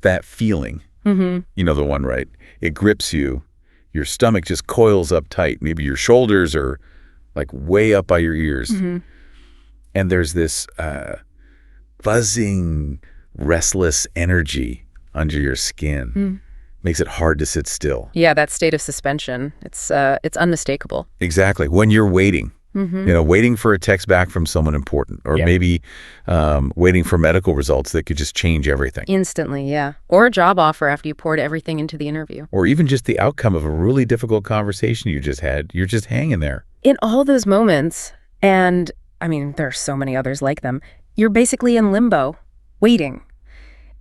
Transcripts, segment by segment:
That feeling, Mm-hmm. you know the one, right? It grips you. Your stomach just coils up tight. Maybe your shoulders are like way up by your ears. Mm-hmm. And there's this buzzing, restless energy under your skin. Mm. Makes it hard to sit still. Yeah, that state of suspension. It's unmistakable. Exactly. When you're waiting, Mm-hmm. waiting for a text back from someone important, or maybe waiting for medical results that could just change everything. Instantly, yeah. Or a job offer after you poured everything into the interview. Or even just the outcome of a really difficult conversation you just had. You're just hanging there. In all those moments, and I mean, there are so many others like them, you're basically in limbo, waiting.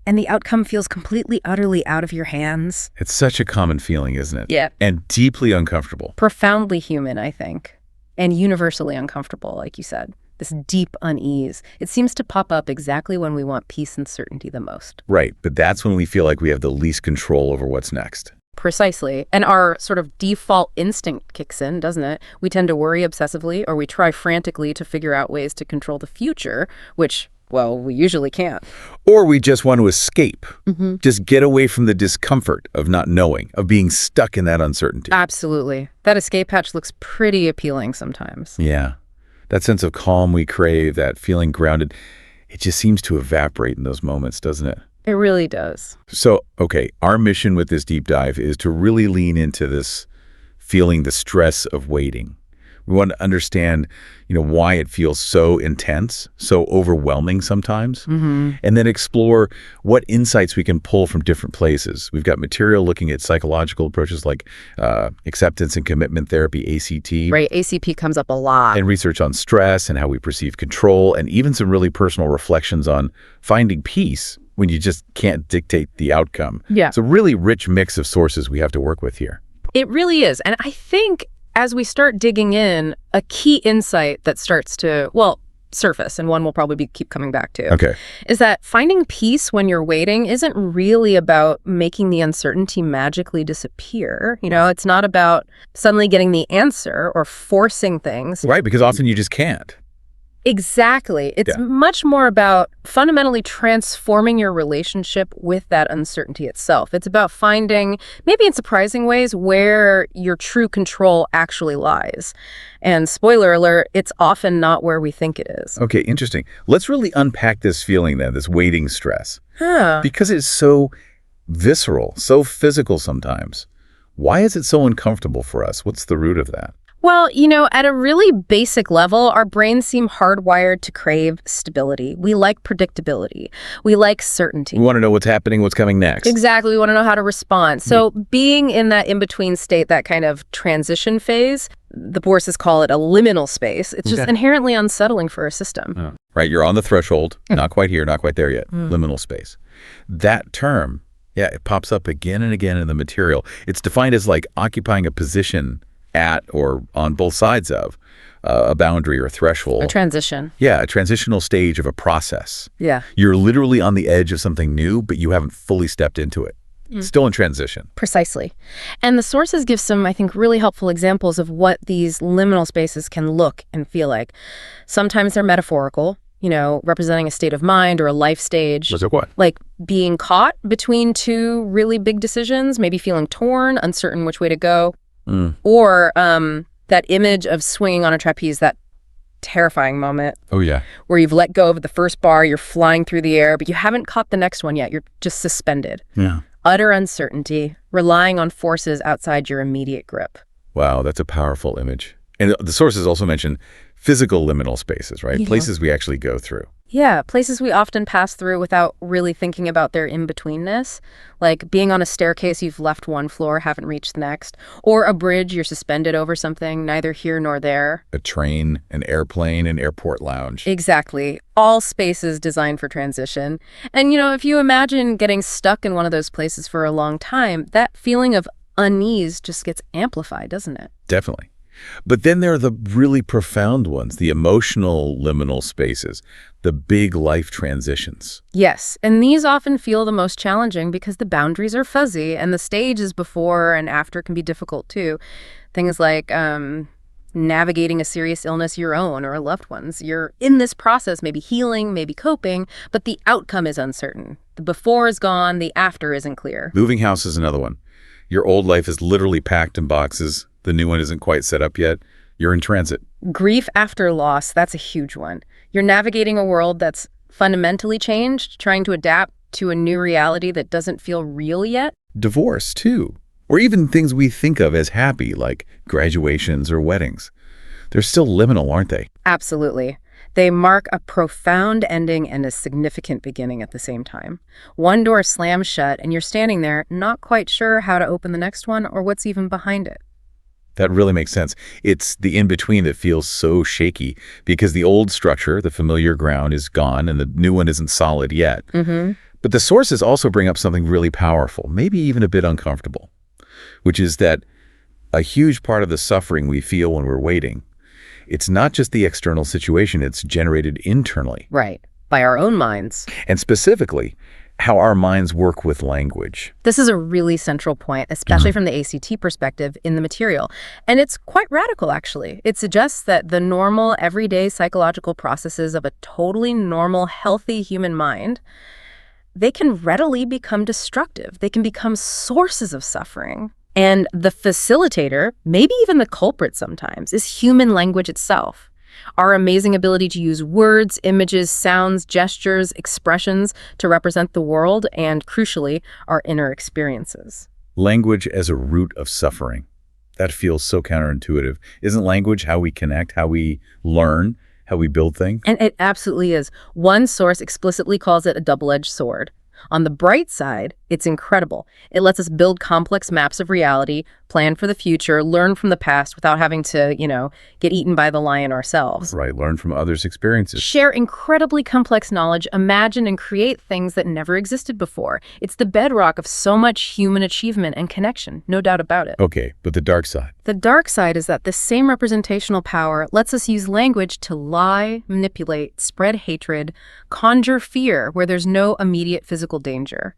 And the outcome feels completely, utterly out of your hands. It's such a common feeling, isn't it? Yeah. And deeply uncomfortable. Profoundly human, I think. And universally uncomfortable, like you said. This deep unease. It seems to pop up exactly when we want peace and certainty the most. Right. But that's when we feel like we have the least control over what's next. Precisely. And our sort of default instinct kicks in, doesn't it? We tend to worry obsessively, or we try frantically to figure out ways to control the future, which, well, we usually can't. Or we just want to escape. Mm-hmm. Just get away from the discomfort of not knowing, of being stuck in that uncertainty. Absolutely. That escape hatch looks pretty appealing sometimes. Yeah. That sense of calm we crave, that feeling grounded, it just seems to evaporate in those moments, doesn't it? It really does. So, okay, our mission with this deep dive is to really lean into this feeling the stress of waiting. We want to understand, why it feels so intense, so overwhelming sometimes, and then explore what insights we can pull from different places. We've got material looking at psychological approaches like acceptance and commitment therapy, ACT. Right, ACP comes up a lot. And research on stress and how we perceive control, and even some really personal reflections on finding peace when you just can't dictate the outcome. Yeah. It's a really rich mix of sources we have to work with here. It really is. And I think as we start digging in, a key insight that starts to, surface, and one we'll probably keep coming back to, is that finding peace when you're waiting isn't really about making the uncertainty magically disappear. It's not about suddenly getting the answer or forcing things. Right, because often you just can't. Exactly. It's much more about fundamentally transforming your relationship with that uncertainty itself. It's about finding, maybe in surprising ways, where your true control actually lies. And spoiler alert, it's often not where we think it is. Okay, interesting. Let's really unpack this feeling then, this waiting stress. Huh. Because it's so visceral, so physical sometimes. Why is it so uncomfortable for us? What's the root of that? Well, at a really basic level, our brains seem hardwired to crave stability. We like predictability. We like certainty. We want to know what's happening, what's coming next. Exactly. We want to know how to respond. So being in that in-between state, that kind of transition phase, the Borses call it a liminal space. It's just inherently unsettling for our system. Right. You're on the threshold. Not quite here, not quite there yet. Liminal space. That term, it pops up again and again in the material. It's defined as like occupying a position at or on both sides of a boundary or threshold. A transition. Yeah, a transitional stage of a process. Yeah. You're literally on the edge of something new, but you haven't fully stepped into it. Still in transition. Precisely. And the sources give some, I think, really helpful examples of what these liminal spaces can look and feel like. Sometimes they're metaphorical, representing a state of mind or a life stage. Was it what? Like being caught between two really big decisions, maybe feeling torn, uncertain which way to go. Or that image of swinging on a trapeze, that terrifying moment. Oh, yeah. Where you've let go of the first bar, you're flying through the air, but you haven't caught the next one yet. You're just suspended. Yeah. Utter uncertainty, relying on forces outside your immediate grip. Wow, that's a powerful image. And the sources also mention physical liminal spaces, right? Yeah. Places we actually go through. Yeah, places we often pass through without really thinking about their in-betweenness. Like being on a staircase, you've left one floor, haven't reached the next. Or a bridge, you're suspended over something, neither here nor there. A train, an airplane, an airport lounge. Exactly. All spaces designed for transition. And, if you imagine getting stuck in one of those places for a long time, that feeling of unease just gets amplified, doesn't it? Definitely. But then there are the really profound ones, the emotional liminal spaces, the big life transitions. Yes, and these often feel the most challenging because the boundaries are fuzzy and the stages before and after can be difficult too. Things like navigating a serious illness, your own or a loved one's. You're in this process, maybe healing, maybe coping, but the outcome is uncertain. The before is gone, the after isn't clear. Moving house is another one. Your old life is literally packed in boxes. The new one isn't quite set up yet. You're in transit. Grief after loss, that's a huge one. You're navigating a world that's fundamentally changed, trying to adapt to a new reality that doesn't feel real yet. Divorce, too. Or even things we think of as happy, like graduations or weddings. They're still liminal, aren't they? Absolutely. They mark a profound ending and a significant beginning at the same time. One door slams shut, and you're standing there, not quite sure how to open the next one or what's even behind it. That really makes sense. It's the in-between that feels so shaky because the old structure, the familiar ground, is gone and the new one isn't solid yet. But the sources also bring up something really powerful, maybe even a bit uncomfortable, which is that a huge part of the suffering we feel when we're waiting, it's not just the external situation, it's generated internally. Right, by our own minds. And specifically, how our minds work with language. This is a really central point, especially from the ACT perspective in the material. And it's quite radical, actually. It suggests that the normal, everyday psychological processes of a totally normal, healthy human mind, they can readily become destructive. They can become sources of suffering. And the facilitator, maybe even the culprit sometimes, is human language itself. Our amazing ability to use words, images, sounds, gestures, expressions to represent the world and, crucially, our inner experiences. Language as a root of suffering. That feels so counterintuitive. Isn't language how we connect, how we learn, how we build things? And it absolutely is. One source explicitly calls it a double-edged sword. On the bright side, it's incredible. It lets us build complex maps of reality, plan for the future, learn from the past without having to, get eaten by the lion ourselves. Right, learn from others' experiences. Share incredibly complex knowledge, imagine and create things that never existed before. It's the bedrock of so much human achievement and connection, no doubt about it. Okay, but the dark side? The dark side is that this same representational power lets us use language to lie, manipulate, spread hatred, conjure fear where there's no immediate physical danger.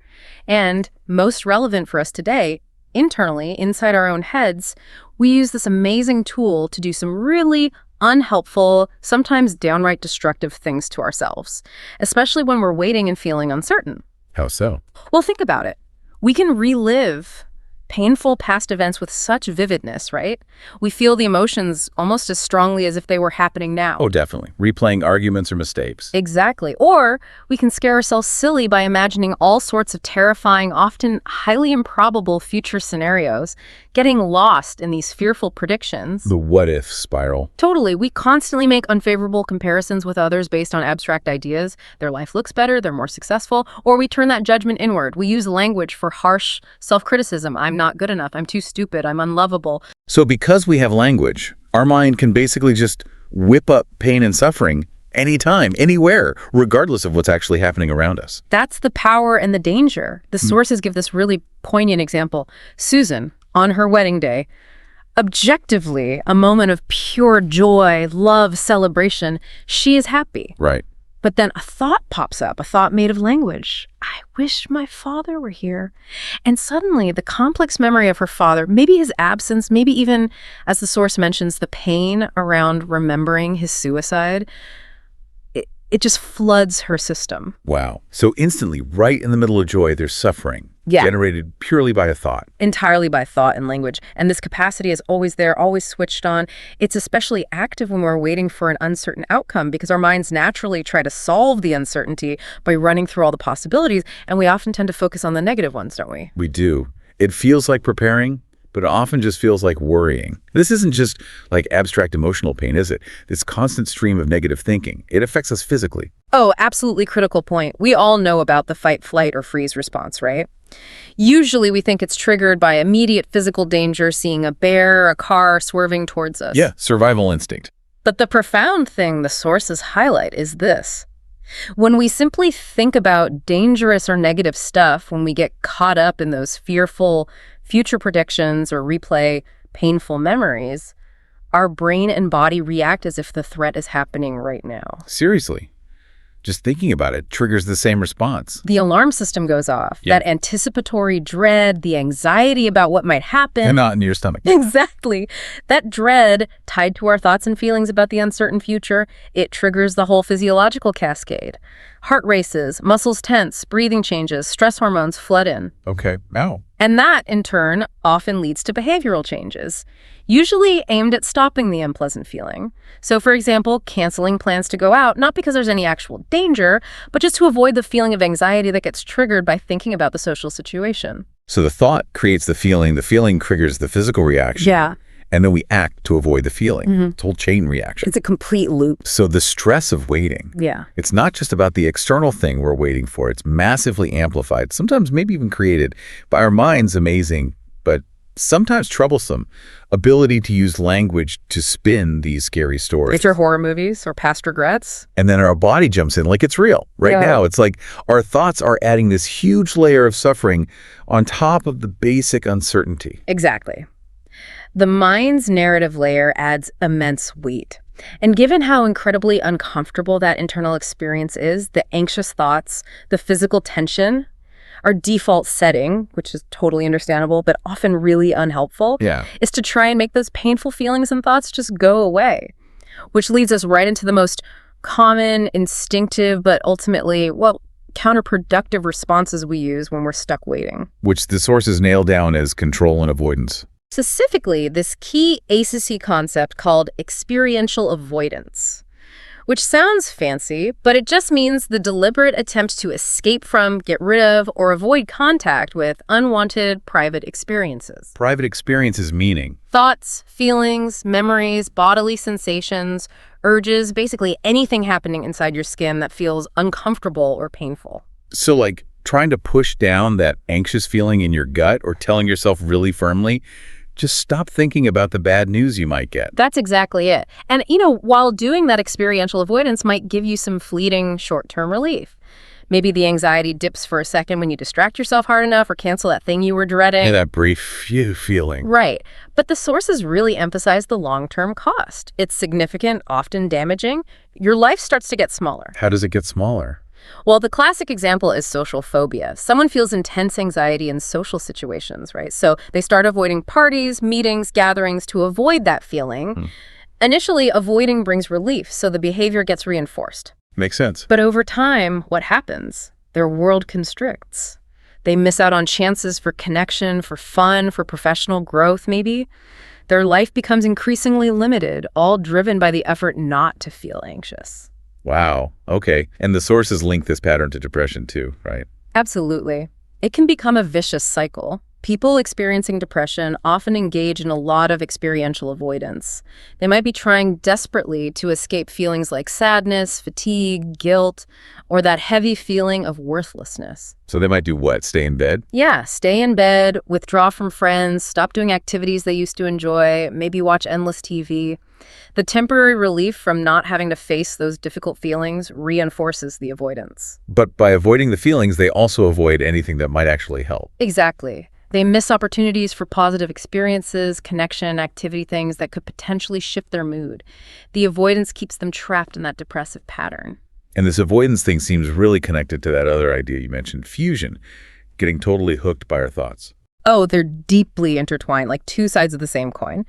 And most relevant for us today, internally, inside our own heads, we use this amazing tool to do some really unhelpful, sometimes downright destructive things to ourselves, especially when we're waiting and feeling uncertain. How so? Well, think about it. We can relive painful past events with such vividness, right? We feel the emotions almost as strongly as if they were happening now. Oh, definitely. Replaying arguments or mistakes. Exactly. Or we can scare ourselves silly by imagining all sorts of terrifying, often highly improbable future scenarios, getting lost in these fearful predictions. The what-if spiral. Totally. We constantly make unfavorable comparisons with others based on abstract ideas. Their life looks better, they're more successful, or we turn that judgment inward. We use language for harsh self-criticism. I'm not good enough. I'm too stupid. I'm unlovable. So because we have language, our mind can basically just whip up pain and suffering anytime, anywhere, regardless of what's actually happening around us. That's the power and the danger. The sources give this really poignant example. Susan, on her wedding day, objectively, a moment of pure joy, love, celebration, she is happy. Right. But then a thought pops up, a thought made of language. I wish my father were here. And suddenly the complex memory of her father, maybe his absence, maybe even, as the source mentions, the pain around remembering his suicide, it just floods her system. Wow. So instantly, right in the middle of joy, there's suffering. Yeah. Generated purely by a thought. Entirely by thought and language. And this capacity is always there, always switched on. It's especially active when we're waiting for an uncertain outcome because our minds naturally try to solve the uncertainty by running through all the possibilities. And we often tend to focus on the negative ones, don't we? We do. It feels like preparing, but it often just feels like worrying. This isn't just like abstract emotional pain, is it? This constant stream of negative thinking. It affects us physically. Oh, absolutely critical point. We all know about the fight, flight, or freeze response, right? Usually we think it's triggered by immediate physical danger, seeing a bear, a car swerving towards us. Yeah, survival instinct. But the profound thing the sources highlight is this. When we simply think about dangerous or negative stuff, when we get caught up in those fearful future predictions or replay painful memories, our brain and body react as if the threat is happening right now. Seriously. just thinking about it triggers the same response. The alarm system goes off. Yeah. That anticipatory dread, the anxiety about what might happen. A knot in your stomach. Exactly. That dread, tied to our thoughts and feelings about the uncertain future, it triggers the whole physiological cascade. Heart races, muscles tense, breathing changes, stress hormones flood in. Okay. Ow. And that, in turn, often leads to behavioral changes, usually aimed at stopping the unpleasant feeling. So, for example, canceling plans to go out, not because there's any actual danger, but just to avoid the feeling of anxiety that gets triggered by thinking about the social situation. So the thought creates the feeling triggers the physical reaction. Yeah. And then we act to avoid the feeling. It's a whole chain reaction. It's a complete loop. So the stress of waiting, it's not just about the external thing we're waiting for. It's massively amplified, sometimes maybe even created by our mind's amazing, but sometimes troublesome, ability to use language to spin these scary stories. It's your horror movies or past regrets. And then our body jumps in like it's real. Right now, it's like our thoughts are adding this huge layer of suffering on top of the basic uncertainty. Exactly. The mind's narrative layer adds immense weight. And given how incredibly uncomfortable that internal experience is, the anxious thoughts, the physical tension, our default setting, which is totally understandable, but often really unhelpful, is to try and make those painful feelings and thoughts just go away, which leads us right into the most common, instinctive, but ultimately, counterproductive responses we use when we're stuck waiting. Which the sources nail down as control and avoidance. Specifically, this key ACC concept called experiential avoidance, which sounds fancy, but it just means the deliberate attempt to escape from, get rid of, or avoid contact with unwanted private experiences. Private experiences meaning? Thoughts, feelings, memories, bodily sensations, urges, basically anything happening inside your skin that feels uncomfortable or painful. So like trying to push down that anxious feeling in your gut or telling yourself really firmly, just stop thinking about the bad news you might get. That's exactly it. And, while doing that experiential avoidance might give you some fleeting short-term relief. Maybe the anxiety dips for a second when you distract yourself hard enough or cancel that thing you were dreading. Yeah, that brief feeling. Right. But the sources really emphasize the long-term cost. It's significant, often damaging. Your life starts to get smaller. How does it get smaller? Well, the classic example is social phobia. Someone feels intense anxiety in social situations, right? So they start avoiding parties, meetings, gatherings to avoid that feeling. Initially, avoiding brings relief, so the behavior gets reinforced. Makes sense. But over time, what happens? Their world constricts. They miss out on chances for connection, for fun, for professional growth, maybe. Their life becomes increasingly limited, all driven by the effort not to feel anxious. Wow. Okay. And the sources link this pattern to depression too, right? Absolutely. It can become a vicious cycle. People experiencing depression often engage in a lot of experiential avoidance. They might be trying desperately to escape feelings like sadness, fatigue, guilt, or that heavy feeling of worthlessness. So they might do what? Stay in bed? Yeah, stay in bed, withdraw from friends, stop doing activities they used to enjoy, maybe watch endless TV. The temporary relief from not having to face those difficult feelings reinforces the avoidance. But by avoiding the feelings, they also avoid anything that might actually help. Exactly. They miss opportunities for positive experiences, connection, activity, things that could potentially shift their mood. The avoidance keeps them trapped in that depressive pattern. And this avoidance thing seems really connected to that other idea you mentioned, fusion, getting totally hooked by our thoughts. Oh, they're deeply intertwined, like two sides of the same coin.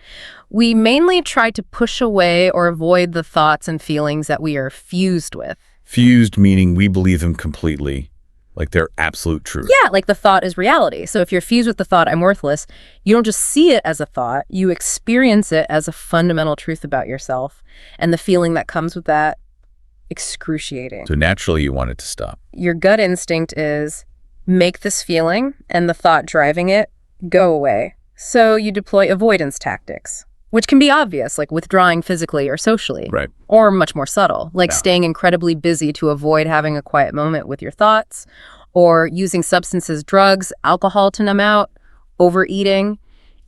We mainly try to push away or avoid the thoughts and feelings that we are fused with. Fused meaning we believe them completely, like they're absolute truth. Yeah, like the thought is reality. So if you're fused with the thought, I'm worthless, you don't just see it as a thought, you experience it as a fundamental truth about yourself. And the feeling that comes with that, excruciating. So naturally you want it to stop. Your gut instinct is make this feeling and the thought driving it go away. So you deploy avoidance tactics, which can be obvious, like withdrawing physically or socially. Right. Or much more subtle, like staying incredibly busy to avoid having a quiet moment with your thoughts, or using substances, drugs, alcohol to numb out, overeating,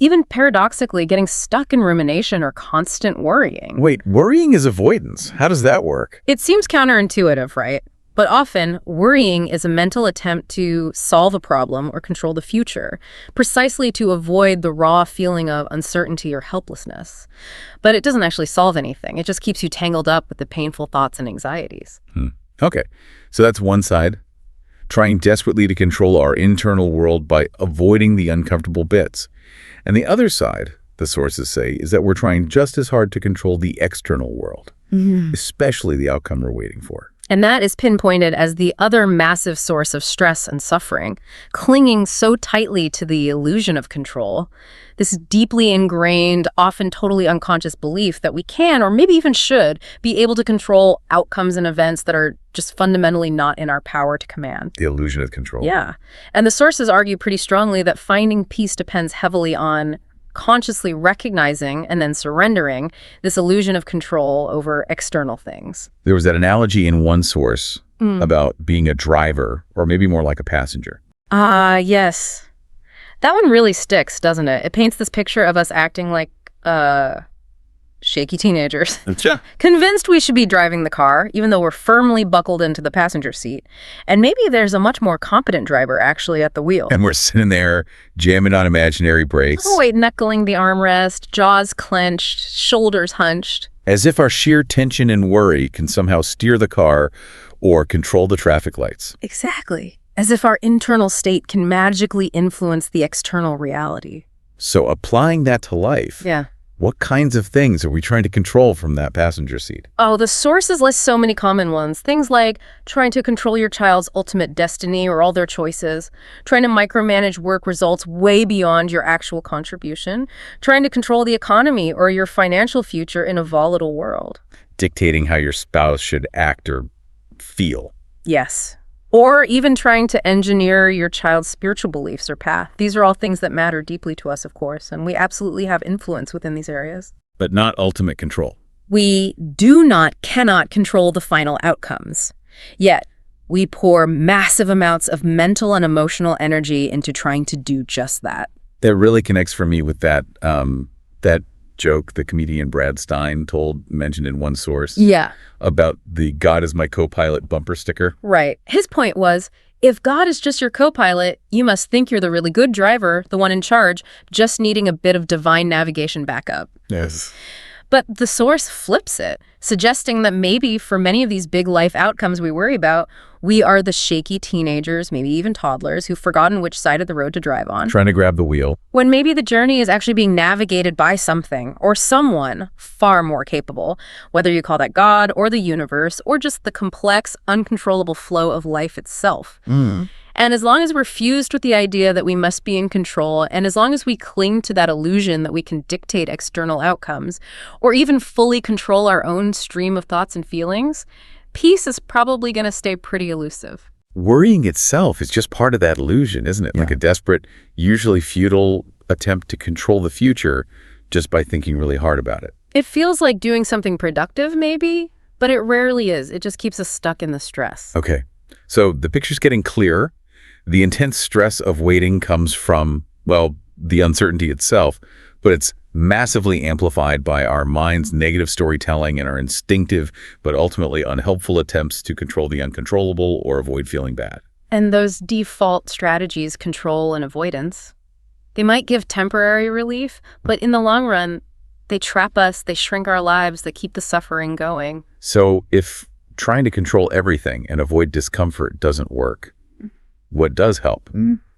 even paradoxically getting stuck in rumination or constant worrying. Wait, worrying is avoidance. How does that work? It seems counterintuitive, right? But often, worrying is a mental attempt to solve a problem or control the future, precisely to avoid the raw feeling of uncertainty or helplessness. But it doesn't actually solve anything. It just keeps you tangled up with the painful thoughts and anxieties. Okay, so that's one side, trying desperately to control our internal world by avoiding the uncomfortable bits. And the other side, the sources say, is that we're trying just as hard to control the external world, especially the outcome we're waiting for. And that is pinpointed as the other massive source of stress and suffering, clinging so tightly to the illusion of control, this deeply ingrained, often totally unconscious belief that we can, or maybe even should, be able to control outcomes and events that are just fundamentally not in our power to command. The illusion of control. Yeah. And the sources argue pretty strongly that finding peace depends heavily on consciously recognizing and then surrendering this illusion of control over external things. There was that analogy in one source about being a driver, or maybe more like a passenger. Yes. That one really sticks, doesn't it? It paints this picture of us acting like shaky teenagers. Sure. Convinced we should be driving the car, even though we're firmly buckled into the passenger seat. And maybe there's a much more competent driver actually at the wheel. And we're sitting there jamming on imaginary brakes. Oh, wait, knuckling the armrest, jaws clenched, shoulders hunched. As if our sheer tension and worry can somehow steer the car or control the traffic lights. Exactly. As if our internal state can magically influence the external reality. So applying that to life. Yeah. What kinds of things are we trying to control from that passenger seat? Oh, the sources list so many common ones. Things like trying to control your child's ultimate destiny or all their choices, trying to micromanage work results way beyond your actual contribution, trying to control the economy or your financial future in a volatile world. Dictating how your spouse should act or feel. Yes. Or even trying to engineer your child's spiritual beliefs or path. These are all things that matter deeply to us, of course, and we absolutely have influence within these areas. But not ultimate control. We cannot control the final outcomes. Yet, we pour massive amounts of mental and emotional energy into trying to do just that. That really connects for me with that joke the comedian Brad Stein mentioned in one source. Yeah. About the God is my co-pilot bumper sticker. Right. His point was, if God is just your co-pilot, you must think you're the really good driver, the one in charge, just needing a bit of divine navigation backup. Yes. But the source flips it, suggesting that maybe for many of these big life outcomes we worry about, we are the shaky teenagers, maybe even toddlers, who've forgotten which side of the road to drive on. Trying to grab the wheel. When maybe the journey is actually being navigated by something or someone far more capable, whether you call that God or the universe or just the complex, uncontrollable flow of life itself. And as long as we're fused with the idea that we must be in control, and as long as we cling to that illusion that we can dictate external outcomes, or even fully control our own stream of thoughts and feelings, peace is probably going to stay pretty elusive. Worrying itself is just part of that illusion, isn't it? Yeah. Like a desperate, usually futile attempt to control the future just by thinking really hard about it. It feels like doing something productive, maybe, but it rarely is. It just keeps us stuck in the stress. Okay. So the picture's getting clearer. The intense stress of waiting comes from, well, the uncertainty itself, but it's massively amplified by our mind's negative storytelling and our instinctive but ultimately unhelpful attempts to control the uncontrollable or avoid feeling bad. And those default strategies, control and avoidance, they might give temporary relief, but in the long run, they trap us, they shrink our lives, they keep the suffering going. So if trying to control everything and avoid discomfort doesn't work, what does help?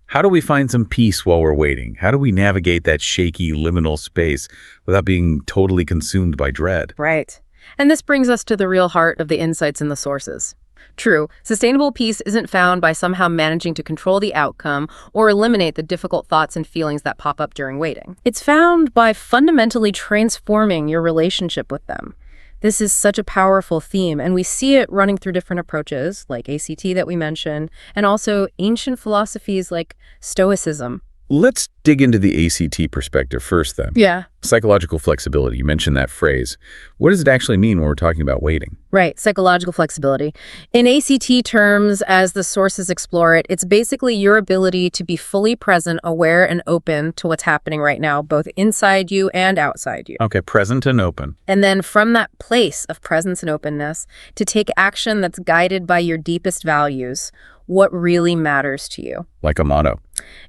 How do we find some peace while we're waiting? How do we navigate that shaky liminal space without being totally consumed by dread? Right. And this brings us to the real heart of the insights in the sources. True, sustainable peace isn't found by somehow managing to control the outcome or eliminate the difficult thoughts and feelings that pop up during waiting. It's found by fundamentally transforming your relationship with them. This is such a powerful theme, and we see it running through different approaches, like ACT that we mentioned, and also ancient philosophies like Stoicism. Let's dig into the ACT perspective first, then. Yeah. Psychological flexibility, you mentioned that phrase. What does it actually mean when we're talking about waiting? Right, psychological flexibility. In ACT terms, as the sources explore it, it's basically your ability to be fully present, aware, and open to what's happening right now, both inside you and outside you. Okay, present and open. And then from that place of presence and openness, to take action that's guided by your deepest values, what really matters to you. Like a motto.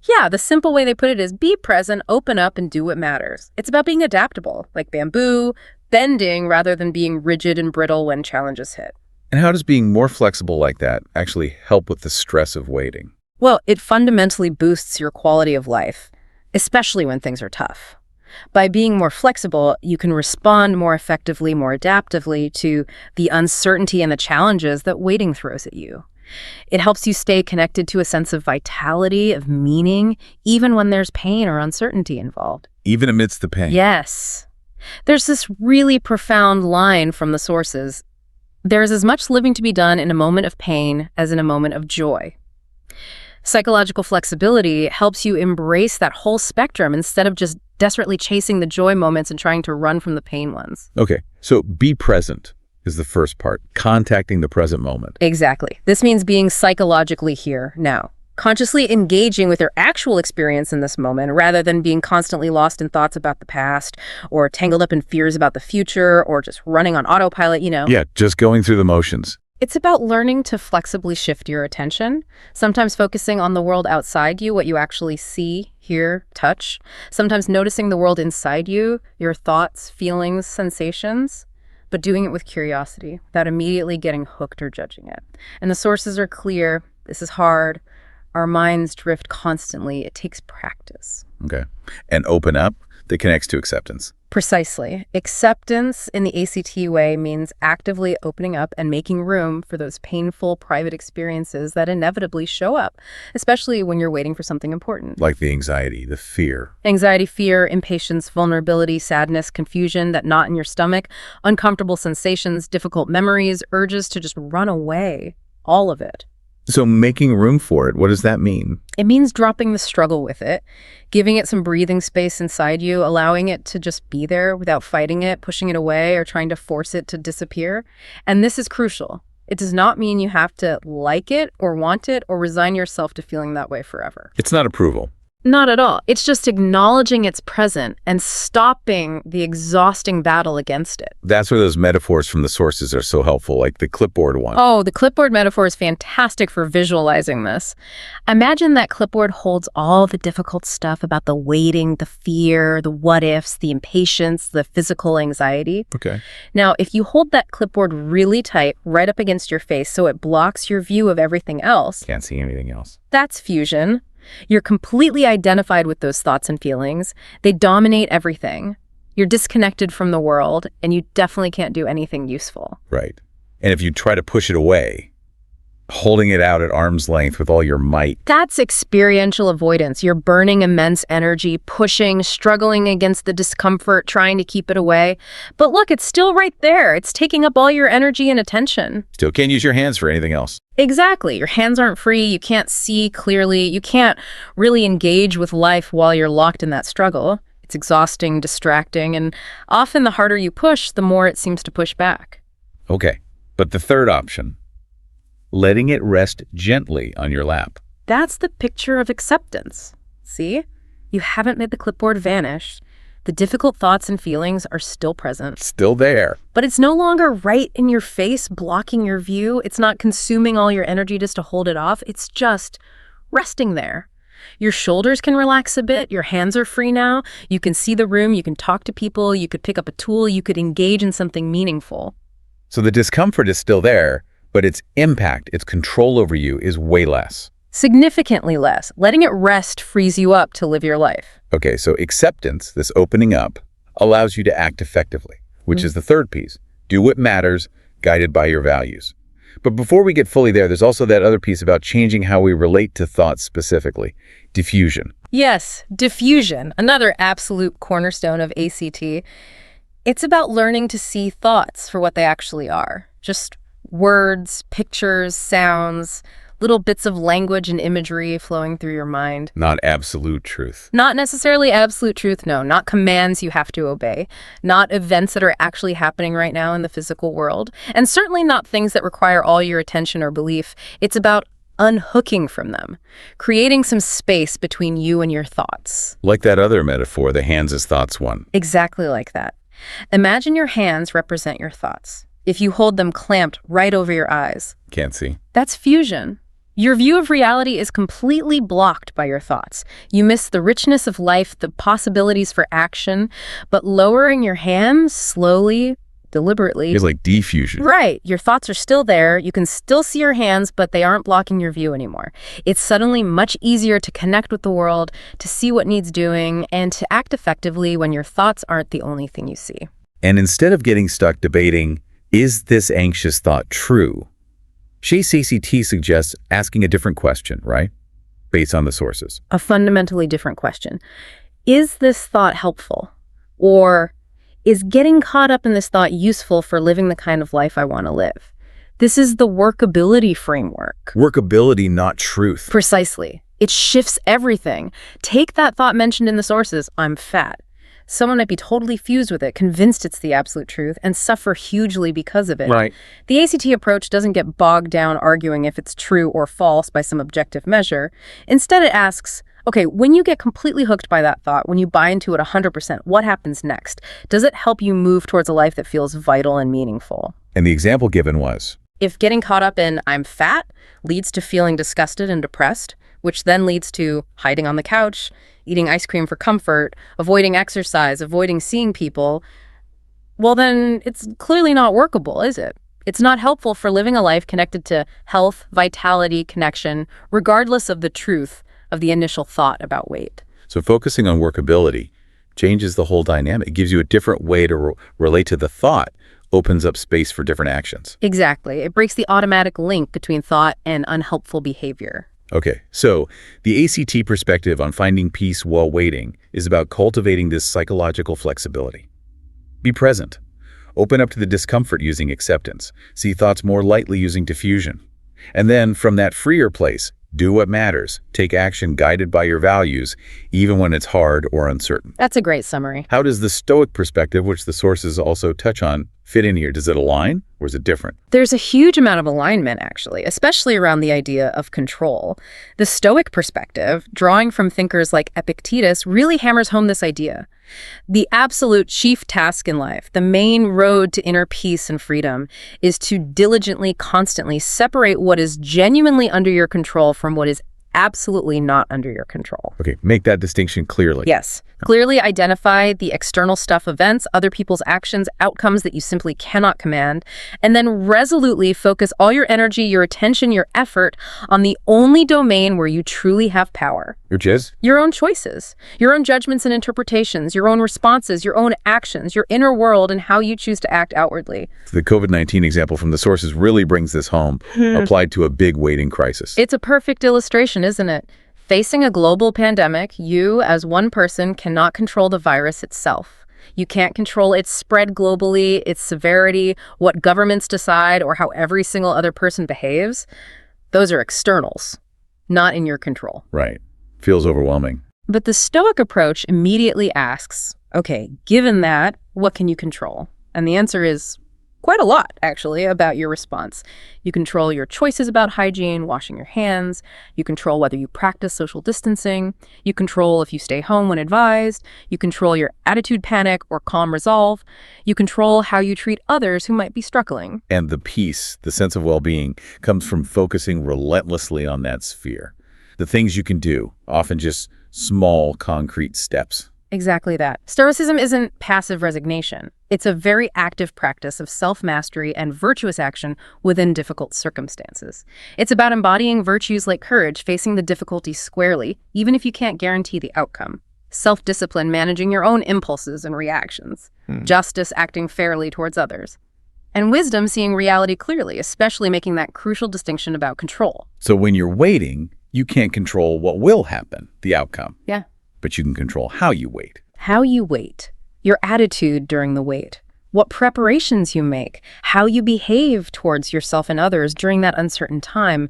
Yeah, the simple way they put it is be present, open up, and do what matters. It's about being adaptable, like bamboo, bending rather than being rigid and brittle when challenges hit. And how does being more flexible like that actually help with the stress of waiting? Well, it fundamentally boosts your quality of life, especially when things are tough. By being more flexible, you can respond more effectively, more adaptively to the uncertainty and the challenges that waiting throws at you. It helps you stay connected to a sense of vitality, of meaning, even when there's pain or uncertainty involved. Even amidst the pain? Yes. There's this really profound line from the sources. There's as much living to be done in a moment of pain as in a moment of joy. Psychological flexibility helps you embrace that whole spectrum instead of just desperately chasing the joy moments and trying to run from the pain ones. Okay, so be present is the first part, contacting the present moment. Exactly. This means being psychologically here, now. Consciously engaging with your actual experience in this moment rather than being constantly lost in thoughts about the past or tangled up in fears about the future or just running on autopilot, Yeah, just going through the motions. It's about learning to flexibly shift your attention, sometimes focusing on the world outside you, what you actually see, hear, touch, sometimes noticing the world inside you, your thoughts, feelings, sensations, but doing it with curiosity without immediately getting hooked or judging it. And the sources are clear. This is hard. Our minds drift constantly. It takes practice. Okay. And open up that connects to acceptance. Precisely. Acceptance in the ACT way means actively opening up and making room for those painful private experiences that inevitably show up, especially when you're waiting for something important. Like the anxiety, the fear. Anxiety, fear, impatience, vulnerability, sadness, confusion, that knot in your stomach, uncomfortable sensations, difficult memories, urges to just run away. All of it. So making room for it, what does that mean? It means dropping the struggle with it, giving it some breathing space inside you, allowing it to just be there without fighting it, pushing it away, or trying to force it to disappear. And this is crucial. It does not mean you have to like it or want it or resign yourself to feeling that way forever. It's not approval. Not at all. It's just acknowledging it's present and stopping the exhausting battle against it. That's where those metaphors from the sources are so helpful, like the clipboard one. Oh, the clipboard metaphor is fantastic for visualizing this. Imagine that clipboard holds all the difficult stuff about the waiting, the fear, the what-ifs, the impatience, the physical anxiety. Okay. Now, if you hold that clipboard really tight right up against your face so it blocks your view of everything else, Can't see anything else. that's fusion. You're completely identified with those thoughts and feelings. They dominate everything. You're disconnected from the world, and you definitely can't do anything useful. Right. And if you try to push it away, holding it out at arm's length with all your might. That's experiential avoidance. You're burning immense energy, pushing, struggling against the discomfort, trying to keep it away. But look, it's still right there. It's taking up all your energy and attention. Still can't use your hands for anything else. Exactly. Your hands aren't free. You can't see clearly. You can't really engage with life while you're locked in that struggle. It's exhausting, distracting, and often the harder you push, the more it seems to push back. Okay. But the third option, letting it rest gently on your lap. That's the picture of acceptance. See? You haven't made the clipboard vanish. The difficult thoughts and feelings are still present. Still there. But it's no longer right in your face, blocking your view. It's not consuming all your energy just to hold it off. It's just resting there. Your shoulders can relax a bit. Your hands are free now. You can see the room. You can talk to people. You could pick up a tool. You could engage in something meaningful. So the discomfort is still there, but its impact, its control over you is way less. Significantly less. Letting it rest frees you up to live your life. Okay, so acceptance, this opening up, allows you to act effectively, which is the third piece. Do what matters, guided by your values. But before we get fully there, there's also that other piece about changing how we relate to thoughts specifically. Diffusion. Yes, diffusion, another absolute cornerstone of ACT. It's about learning to see thoughts for what they actually are. Just words, pictures, sounds, little bits of language and imagery flowing through your mind. Not absolute truth. Not necessarily absolute truth, no. Not commands you have to obey. Not events that are actually happening right now in the physical world. And certainly not things that require all your attention or belief. It's about unhooking from them, creating some space between you and your thoughts. Like that other metaphor, the hands as thoughts one. Exactly like that. Imagine your hands represent your thoughts. If you hold them clamped right over your eyes. Can't see. That's fusion. Your view of reality is completely blocked by your thoughts. You miss the richness of life, the possibilities for action, but lowering your hands slowly, deliberately. It's like diffusion. Right. Your thoughts are still there. You can still see your hands, but they aren't blocking your view anymore. It's suddenly much easier to connect with the world, to see what needs doing, and to act effectively when your thoughts aren't the only thing you see. And instead of getting stuck debating, is this anxious thought true? Chase ACT suggests asking a different question, right? Based on the sources. A fundamentally different question. Is this thought helpful? Or is getting caught up in this thought useful for living the kind of life I want to live? This is the workability framework. Workability, not truth. Precisely. It shifts everything. Take that thought mentioned in the sources, I'm fat. Someone might be totally fused with it, convinced it's the absolute truth, and suffer hugely because of it. Right. The ACT approach doesn't get bogged down arguing if it's true or false by some objective measure. Instead, it asks, okay, when you get completely hooked by that thought, when you buy into it 100%, what happens next? Does it help you move towards a life that feels vital and meaningful? And the example given was? If getting caught up in I'm fat leads to feeling disgusted and depressed, which then leads to hiding on the couch, eating ice cream for comfort, avoiding exercise, avoiding seeing people, well then it's clearly not workable, is it? It's not helpful for living a life connected to health, vitality, connection, regardless of the truth of the initial thought about weight. So focusing on workability changes the whole dynamic. It gives you a different way to relate to the thought, opens up space for different actions. Exactly. It breaks the automatic link between thought and unhelpful behavior. Okay, so the ACT perspective on finding peace while waiting is about cultivating this psychological flexibility. Be present. Open up to the discomfort using acceptance. See thoughts more lightly using diffusion. And then, from that freer place, do what matters. Take action guided by your values, even when it's hard or uncertain. That's a great summary. How does the Stoic perspective, which the sources also touch on, fit in here? Does it align, or is it different? There's a huge amount of alignment, actually, especially around the idea of control. The Stoic perspective, drawing from thinkers like Epictetus, really hammers home this idea. The absolute chief task in life, the main road to inner peace and freedom, is to diligently, constantly separate what is genuinely under your control from what is absolutely not under your control. Okay, make that distinction clearly. Yes. Clearly identify the external stuff, events, other people's actions, outcomes that you simply cannot command, and then resolutely focus all your energy, your attention, your effort on the only domain where you truly have power. Which is? Your own choices, your own judgments and interpretations, your own responses, your own actions, your inner world, and how you choose to act outwardly. The COVID-19 example from the sources really brings this home, applied to a big waiting crisis. It's a perfect illustration, isn't it? Facing a global pandemic, you, as one person, cannot control the virus itself. You can't control its spread globally, its severity, what governments decide, or how every single other person behaves. Those are externals, not in your control. Right. Feels overwhelming. But the Stoic approach immediately asks, okay, given that, what can you control? And the answer is quite a lot, actually, about your response. You control your choices about hygiene, washing your hands. You control whether you practice social distancing. You control if you stay home when advised. You control your attitude panic or calm resolve. You control how you treat others who might be struggling. And the peace, the sense of well-being, comes from focusing relentlessly on that sphere. The things you can do, often just small, concrete steps. Exactly that. Stoicism isn't passive resignation. It's a very active practice of self-mastery and virtuous action within difficult circumstances. It's about embodying virtues like courage, facing the difficulty squarely, even if you can't guarantee the outcome. Self-discipline, managing your own impulses and reactions. Justice, acting fairly towards others. And wisdom, seeing reality clearly, especially making that crucial distinction about control. So when you're waiting, you can't control what will happen, the outcome. Yeah. But you can control how you wait. How you wait, your attitude during the wait, what preparations you make, how you behave towards yourself and others during that uncertain time.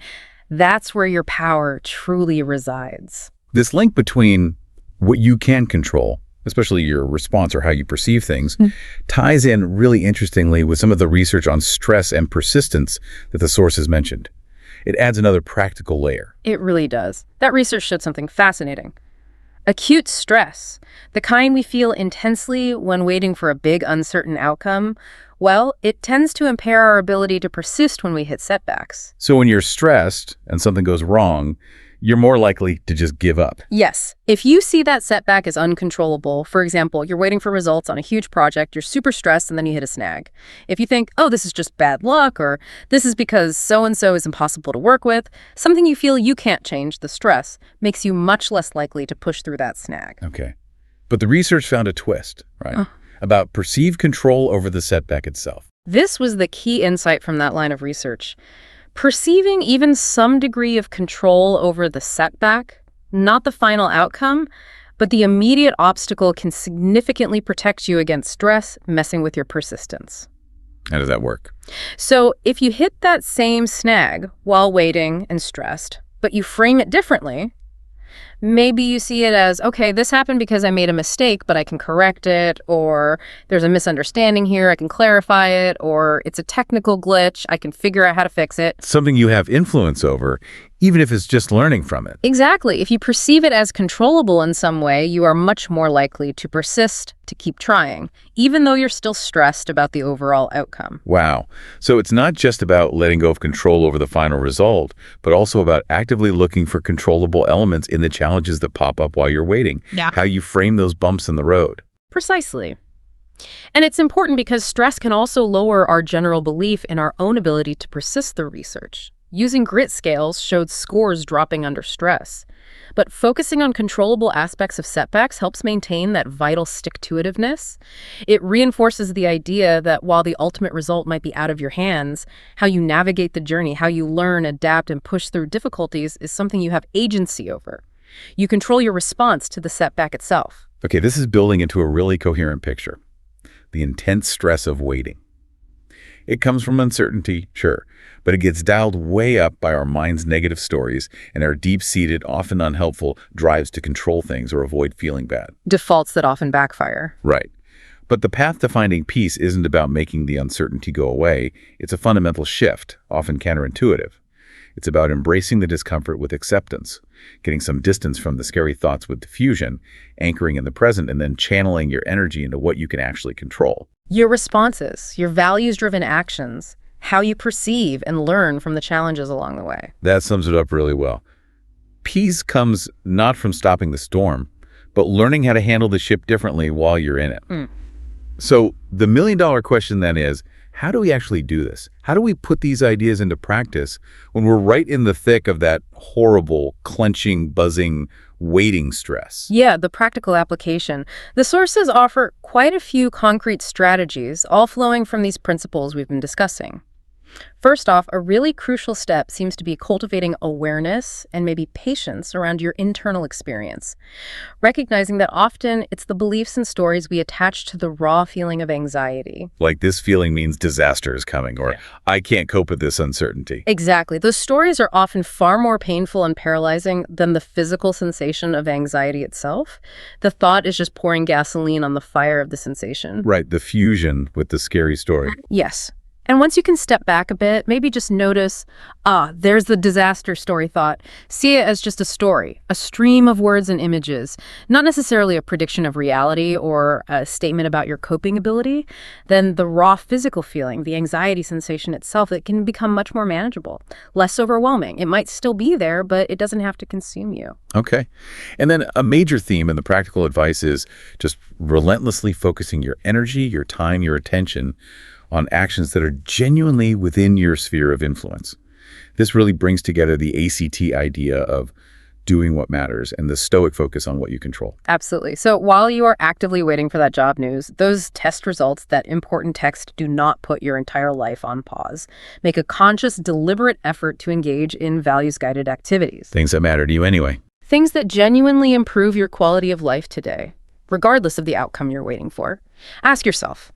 That's where your power truly resides. This link between what you can control, especially your response or how you perceive things, ties in really interestingly with some of the research on stress and persistence that the sources mentioned. It adds another practical layer. It really does. That research showed something fascinating. Acute stress, the kind we feel intensely when waiting for a big, uncertain outcome, well, it tends to impair our ability to persist when we hit setbacks. So when you're stressed and something goes wrong, you're more likely to just give up. Yes. If you see that setback as uncontrollable, for example, you're waiting for results on a huge project, you're super stressed, and then you hit a snag. If you think, oh, this is just bad luck, or this is because so-and-so is impossible to work with, something you feel you can't change, the stress, makes you much less likely to push through that snag. Okay. But the research found a twist, right? About perceived control over the setback itself. This was the key insight from that line of research. Perceiving even some degree of control over the setback, not the final outcome, but the immediate obstacle, can significantly protect you against stress messing with your persistence. How does that work? So if you hit that same snag while waiting and stressed, but you frame it differently, maybe you see it as, okay, this happened because I made a mistake, but I can correct it, or there's a misunderstanding here, I can clarify it, or it's a technical glitch, I can figure out how to fix it. Something you have influence over, even if it's just learning from it. Exactly. If you perceive it as controllable in some way, you are much more likely to persist, to keep trying, even though you're still stressed about the overall outcome. Wow. So it's not just about letting go of control over the final result, but also about actively looking for controllable elements in the challenges that pop up while you're waiting. Yeah. How you frame those bumps in the road. Precisely. And it's important because stress can also lower our general belief in our own ability to persist through research. Using grit scales showed scores dropping under stress. But focusing on controllable aspects of setbacks helps maintain that vital stick-to-itiveness. It reinforces the idea that while the ultimate result might be out of your hands, how you navigate the journey, how you learn, adapt, and push through difficulties is something you have agency over. You control your response to the setback itself. Okay, this is building into a really coherent picture. The intense stress of waiting. It comes from uncertainty, sure, but it gets dialed way up by our mind's negative stories and our deep-seated, often unhelpful drives to control things or avoid feeling bad. Defaults that often backfire. Right. But the path to finding peace isn't about making the uncertainty go away. It's a fundamental shift, often counterintuitive. It's about embracing the discomfort with acceptance, getting some distance from the scary thoughts with diffusion, anchoring in the present, and then channeling your energy into what you can actually control. Your responses, your values-driven actions, how you perceive and learn from the challenges along the way. That sums it up really well. Peace comes not from stopping the storm, but learning how to handle the ship differently while you're in it. So the million-dollar question then is, how do we actually do this? How do we put these ideas into practice when we're right in the thick of that horrible, clenching, buzzing, waiting stress? Yeah, the practical application. The sources offer quite a few concrete strategies, all flowing from these principles we've been discussing. First off, a really crucial step seems to be cultivating awareness and maybe patience around your internal experience. Recognizing that often it's the beliefs and stories we attach to the raw feeling of anxiety. Like this feeling means disaster is coming, or I can't cope with this uncertainty. Exactly. Those stories are often far more painful and paralyzing than the physical sensation of anxiety itself. The thought is just pouring gasoline on the fire of the sensation. Right, the fusion with the scary story. Yes. And once you can step back a bit, maybe just notice, there's the disaster story thought. See it as just a story, a stream of words and images, not necessarily a prediction of reality or a statement about your coping ability. Then the raw physical feeling, the anxiety sensation itself, it can become much more manageable, less overwhelming. It might still be there, but it doesn't have to consume you. Okay. And then a major theme in the practical advice is just relentlessly focusing your energy, your time, your attention on actions that are genuinely within your sphere of influence. This really brings together the ACT idea of doing what matters and the stoic focus on what you control. Absolutely. So while you are actively waiting for that job news, those test results, that important text, do not put your entire life on pause. Make a conscious, deliberate effort to engage in values-guided activities. Things that matter to you anyway. Things that genuinely improve your quality of life today, regardless of the outcome you're waiting for. Ask yourself,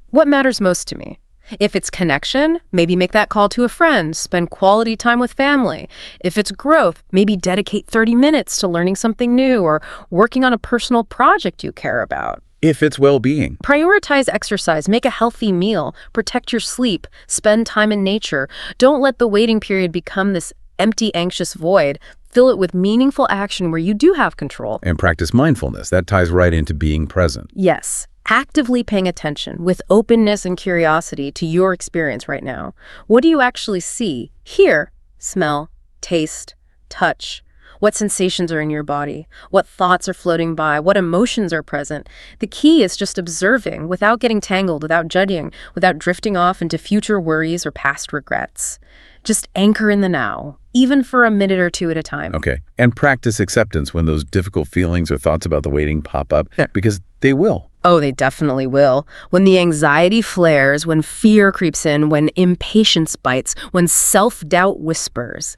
what matters most to me? If it's connection, maybe make that call to a friend, spend quality time with family. If it's growth, maybe dedicate 30 minutes to learning something new or working on a personal project you care about. If it's well-being. Prioritize exercise, make a healthy meal, protect your sleep, spend time in nature. Don't let the waiting period become this empty, anxious void. Fill it with meaningful action where you do have control. And practice mindfulness. That ties right into being present. Yes. Actively paying attention with openness and curiosity to your experience right now. What do you actually see, hear, smell, taste, touch? What sensations are in your body? What thoughts are floating by? What emotions are present? The key is just observing without getting tangled, without judging, without drifting off into future worries or past regrets. Just anchor in the now, even for a minute or two at a time. Okay. And practice acceptance when those difficult feelings or thoughts about the waiting pop up, because they will. Oh, they definitely will. When the anxiety flares, when fear creeps in, when impatience bites, when self-doubt whispers,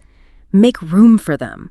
make room for them.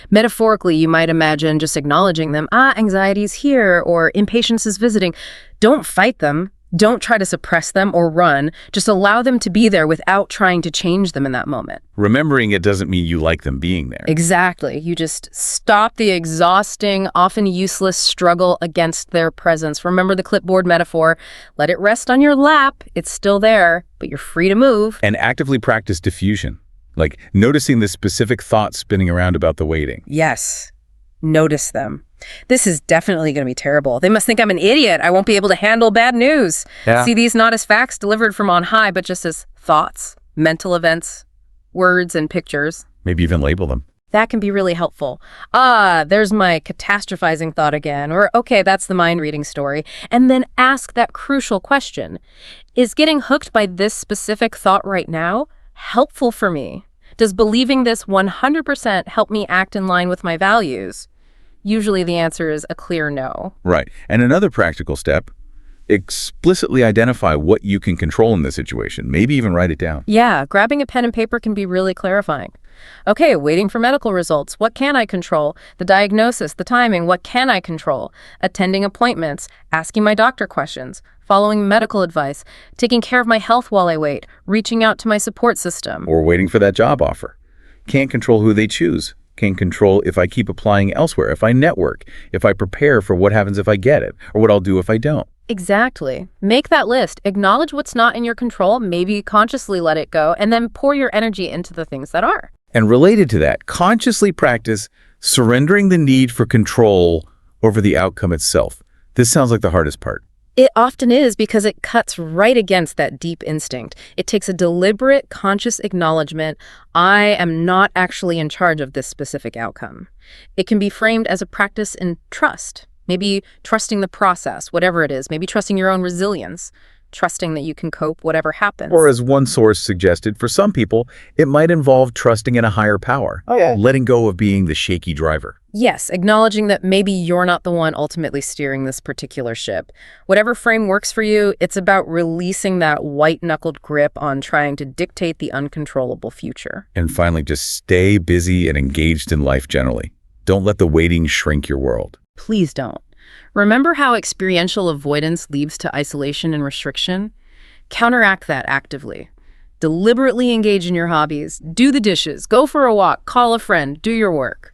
Metaphorically, you might imagine just acknowledging them. Anxiety's here, or impatience is visiting. Don't fight them. Don't try to suppress them or run. Just allow them to be there without trying to change them in that moment. Remembering it doesn't mean you like them being there. Exactly. You just stop the exhausting, often useless struggle against their presence. Remember the clipboard metaphor. Let it rest on your lap. It's still there, but you're free to move. And actively practice diffusion, like noticing the specific thoughts spinning around about the waiting. Yes. Notice them. This is definitely going to be terrible. They must think I'm an idiot. I won't be able to handle bad news. Yeah. See these not as facts delivered from on high, but just as thoughts, mental events, words, and pictures. Maybe even label them. That can be really helpful. There's my catastrophizing thought again. Or, okay, that's the mind-reading story. And then ask that crucial question. Is getting hooked by this specific thought right now helpful for me? Does believing this 100% help me act in line with my values? Usually the answer is a clear no. Right. And another practical step, explicitly identify what you can control in this situation. Maybe even write it down. Yeah, grabbing a pen and paper can be really clarifying. Okay, waiting for medical results. What can I control? The diagnosis, the timing, what can I control? Attending appointments, asking my doctor questions, following medical advice, taking care of my health while I wait, reaching out to my support system. Or waiting for that job offer. Can't control who they choose. Can't control if I keep applying elsewhere, if I network, if I prepare for what happens if I get it, or what I'll do if I don't. Exactly. Make that list. Acknowledge what's not in your control, maybe consciously let it go, and then pour your energy into the things that are. And related to that, consciously practice surrendering the need for control over the outcome itself. This sounds like the hardest part. It often is, because it cuts right against that deep instinct. It takes a deliberate, conscious acknowledgement, I am not actually in charge of this specific outcome. It can be framed as a practice in trust. Maybe trusting the process, whatever it is. Maybe trusting your own resilience. Trusting that you can cope whatever happens. Or as one source suggested, for some people, it might involve trusting in a higher power. Letting go of being the shaky driver. Yes, acknowledging that maybe you're not the one ultimately steering this particular ship. Whatever frame works for you, it's about releasing that white-knuckled grip on trying to dictate the uncontrollable future. And finally, just stay busy and engaged in life generally. Don't let the waiting shrink your world. Please don't. Remember how experiential avoidance leads to isolation and restriction? Counteract that actively. Deliberately engage in your hobbies. Do the dishes. Go for a walk. Call a friend. Do your work.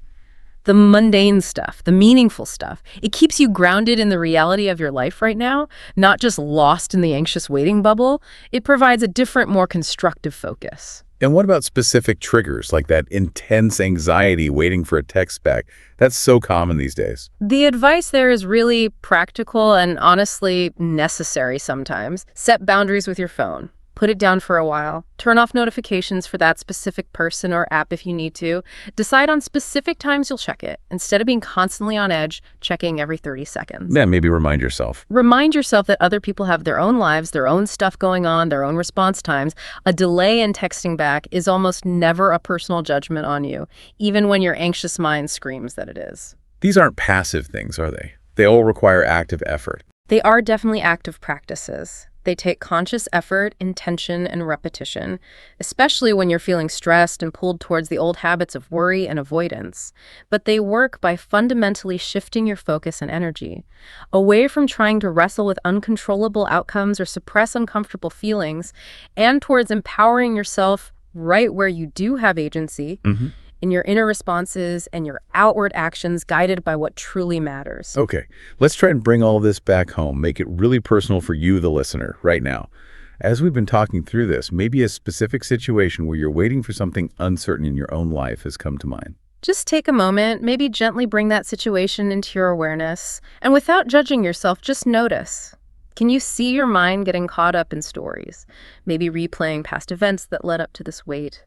The mundane stuff, the meaningful stuff. It keeps you grounded in the reality of your life right now, not just lost in the anxious waiting bubble. It provides a different, more constructive focus. And what about specific triggers, like that intense anxiety waiting for a text back? That's so common these days. The advice there is really practical and honestly necessary sometimes. Set boundaries with your phone. Put it down for a while. Turn off notifications for that specific person or app if you need to. Decide on specific times you'll check it, instead of being constantly on edge, checking every 30 seconds. Yeah, maybe remind yourself. Remind yourself that other people have their own lives, their own stuff going on, their own response times. A delay in texting back is almost never a personal judgment on you, even when your anxious mind screams that it is. These aren't passive things, are they? They all require active effort. They are definitely active practices. They take conscious effort, intention, and repetition, especially when you're feeling stressed and pulled towards the old habits of worry and avoidance. But they work by fundamentally shifting your focus and energy away from trying to wrestle with uncontrollable outcomes or suppress uncomfortable feelings, and towards empowering yourself right where you do have agency, in your inner responses and your outward actions guided by what truly matters. Okay, let's try and bring all this back home, make it really personal for you, the listener, right now. As we've been talking through this, maybe a specific situation where you're waiting for something uncertain in your own life has come to mind. Just take a moment, maybe gently bring that situation into your awareness, and without judging yourself, just notice. Can you see your mind getting caught up in stories, maybe replaying past events that led up to this wait?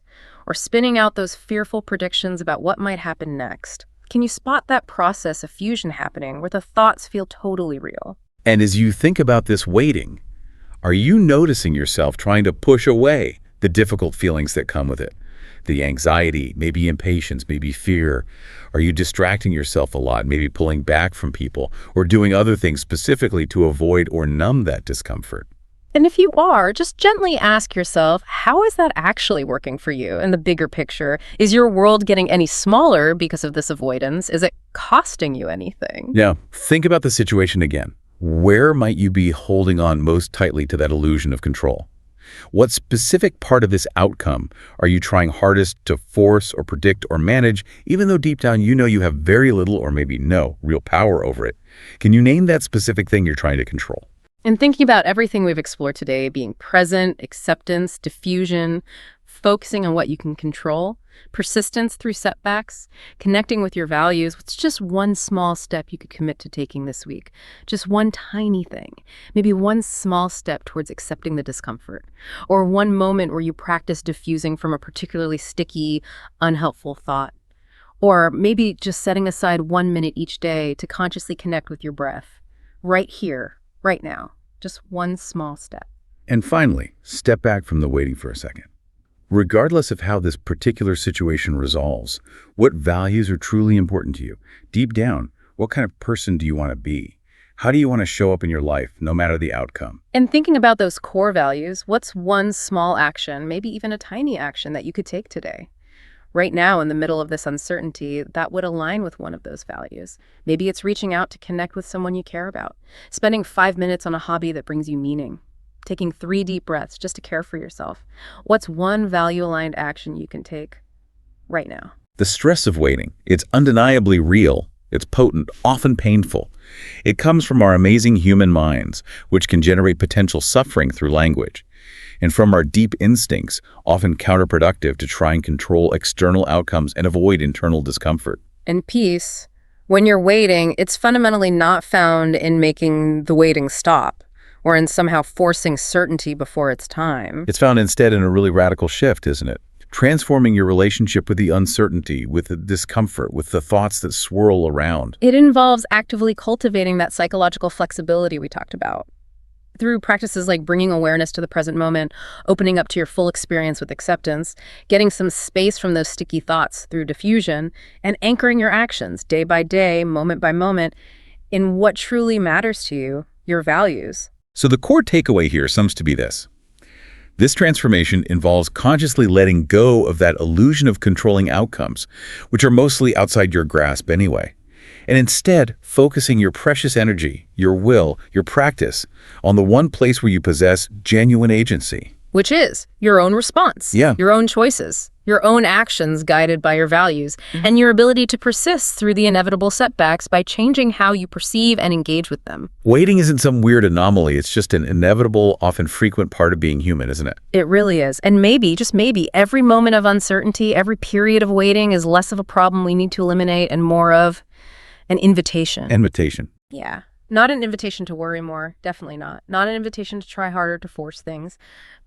or spinning out those fearful predictions about what might happen next? Can you spot that process of fusion happening where the thoughts feel totally real? And as you think about this waiting, are you noticing yourself trying to push away the difficult feelings that come with it? The anxiety, maybe impatience, maybe fear. Are you distracting yourself a lot, maybe pulling back from people, or doing other things specifically to avoid or numb that discomfort? And if you are, just gently ask yourself, how is that actually working for you in the bigger picture? Is your world getting any smaller because of this avoidance? Is it costing you anything? Yeah, think about the situation again. Where might you be holding on most tightly to that illusion of control? What specific part of this outcome are you trying hardest to force or predict or manage, even though deep down you know you have very little or maybe no real power over it? Can you name that specific thing you're trying to control? And thinking about everything we've explored today, being present, acceptance, diffusion, focusing on what you can control, persistence through setbacks, connecting with your values, what's just one small step you could commit to taking this week? Just one tiny thing, maybe one small step towards accepting the discomfort, or one moment where you practice diffusing from a particularly sticky, unhelpful thought. Or maybe just setting aside 1 minute each day to consciously connect with your breath, right here, right now. Just one small step. And finally, step back from the waiting for a second. Regardless of how this particular situation resolves, what values are truly important to you? Deep down, what kind of person do you want to be? How do you want to show up in your life, no matter the outcome? And thinking about those core values, what's one small action, maybe even a tiny action that you could take today? Right now, in the middle of this uncertainty, that would align with one of those values. Maybe it's reaching out to connect with someone you care about, spending 5 minutes on a hobby that brings you meaning, taking 3 deep breaths just to care for yourself. What's one value-aligned action you can take right now? The stress of waiting, it's undeniably real. It's potent, often painful. It comes from our amazing human minds, which can generate potential suffering through language, and from our deep instincts, often counterproductive to try and control external outcomes and avoid internal discomfort. And peace, when you're waiting, it's fundamentally not found in making the waiting stop or in somehow forcing certainty before it's time. It's found instead in a really radical shift, isn't it? Transforming your relationship with the uncertainty, with the discomfort, with the thoughts that swirl around. It involves actively cultivating that psychological flexibility we talked about. Through practices like bringing awareness to the present moment, opening up to your full experience with acceptance, getting some space from those sticky thoughts through diffusion, and anchoring your actions day by day, moment by moment, in what truly matters to you, your values. So the core takeaway here sums to be this. This transformation involves consciously letting go of that illusion of controlling outcomes, which are mostly outside your grasp anyway, and instead focusing your precious energy, your will, your practice on the one place where you possess genuine agency. Which is your own response, your own choices, your own actions guided by your values, and your ability to persist through the inevitable setbacks by changing how you perceive and engage with them. Waiting isn't some weird anomaly. It's just an inevitable, often frequent part of being human, isn't it? It really is. And maybe, just maybe, every moment of uncertainty, every period of waiting is less of a problem we need to eliminate and more of an invitation. Invitation. Yeah. Not an invitation to worry more. Definitely not. Not an invitation to try harder, to force things,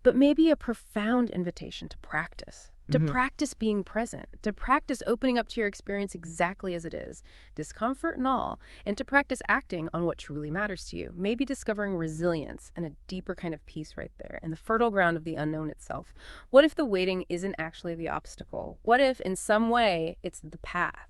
but maybe a profound invitation to practice. To practice being present, to practice opening up to your experience exactly as it is, discomfort and all, and to practice acting on what truly matters to you, maybe discovering resilience and a deeper kind of peace right there in the fertile ground of the unknown itself. What if the waiting isn't actually the obstacle? What if, in some way, it's the path?